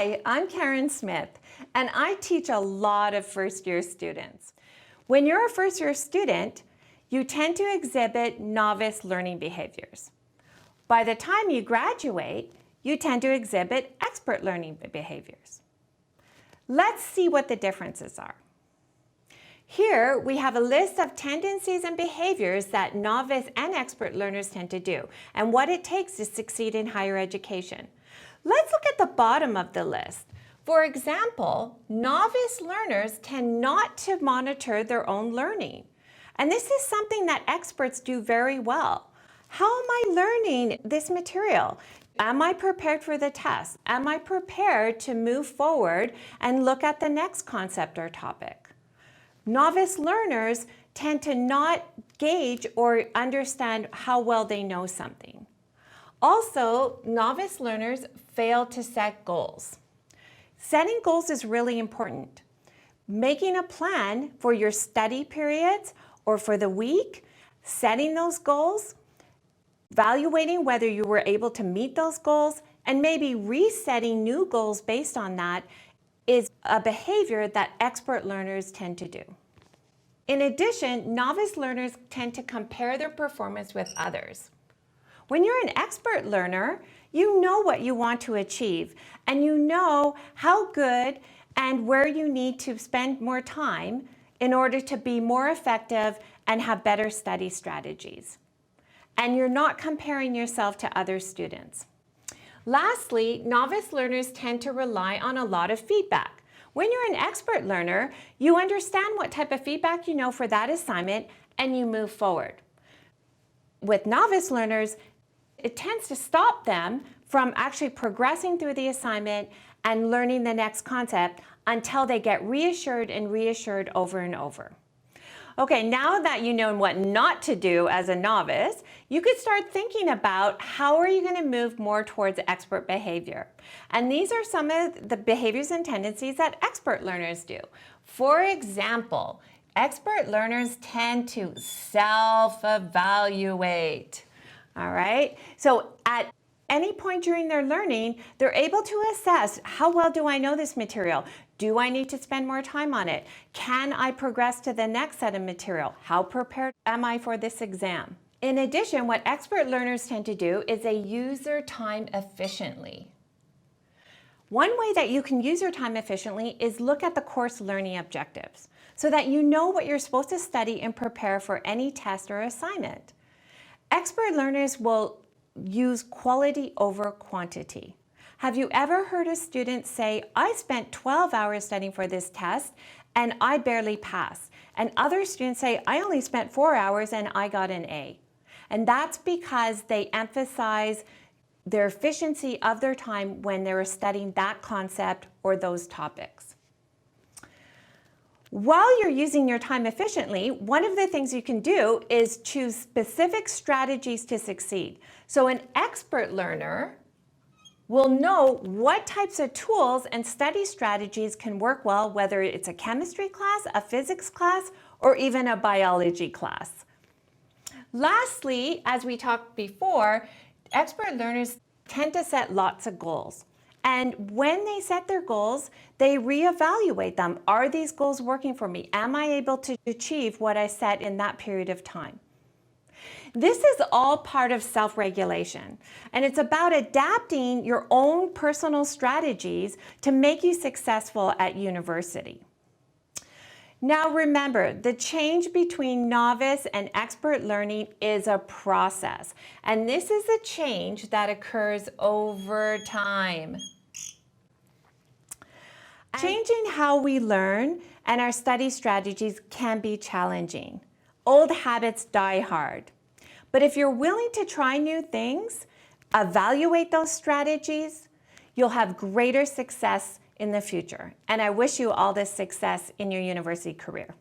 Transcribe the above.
Hi, I'm Karen Smith, and I teach a lot of first-year students. When you're a first-year student, you tend to exhibit novice learning behaviors. By the time you graduate, you tend to exhibit expert learning behaviors. Let's see what the differences are. Here, we have a list of tendencies and behaviors that novice and expert learners tend to do, and what it takes to succeed in higher education. Let's look at the bottom of the list. For example, novice learners tend not to monitor their own learning. And this is something that experts do very well. How am I learning this material? Am I prepared for the test? Am I prepared to move forward and look at the next concept or topic? Novice learners tend to not gauge or understand how well they know something. Also, novice learners fail to set goals. Setting goals is really important. Making a plan for your study periods or for the week, setting those goals, evaluating whether you were able to meet those goals, and maybe resetting new goals based on that is a behavior that expert learners tend to do. In addition, novice learners tend to compare their performance with others. When you're an expert learner, you know what you want to achieve, and you know how good and where you need to spend more time in order to be more effective and have better study strategies. And you're not comparing yourself to other students. Lastly, novice learners tend to rely on a lot of feedback. When you're an expert learner, you understand what type of feedback you know for that assignment and you move forward. With novice learners, it tends to stop them from actually progressing through the assignment and learning the next concept until they get reassured and reassured over and over. Okay, now that you know what not to do as a novice, you could start thinking about how are you going to move more towards expert behavior. And these are some of the behaviors and tendencies that expert learners do. For example, expert learners tend to self-evaluate. All right, so at any point during their learning, they're able to assess, how well do I know this material? Do I need to spend more time on it? Can I progress to the next set of material? How prepared am I for this exam? In addition, what expert learners tend to do is they use their time efficiently. One way that you can use your time efficiently is look at the course learning objectives so that you know what you're supposed to study and prepare for any test or assignment. Expert learners will use quality over quantity. Have you ever heard a student say, I spent 12 hours studying for this test and I barely passed? And other students say, I only spent 4 hours and I got an A. And that's because they emphasize their efficiency of their time when they were studying that concept or those topics. While you're using your time efficiently, one of the things you can do is choose specific strategies to succeed. So an expert learner will know what types of tools and study strategies can work well, whether it's a chemistry class, a physics class, or even a biology class. Lastly, as we talked before, expert learners tend to set lots of goals. And when they set their goals, they reevaluate them. Are these goals working for me? Am I able to achieve what I set in that period of time? This is all part of self-regulation, and it's about adapting your own personal strategies to make you successful at university. Now remember, the change between novice and expert learning is a process, and this is a change that occurs over time. Changing how we learn and our study strategies can be challenging. Old habits die hard. But if you're willing to try new things, evaluate those strategies, you'll have greater success in the future. And I wish you all this success in your university career.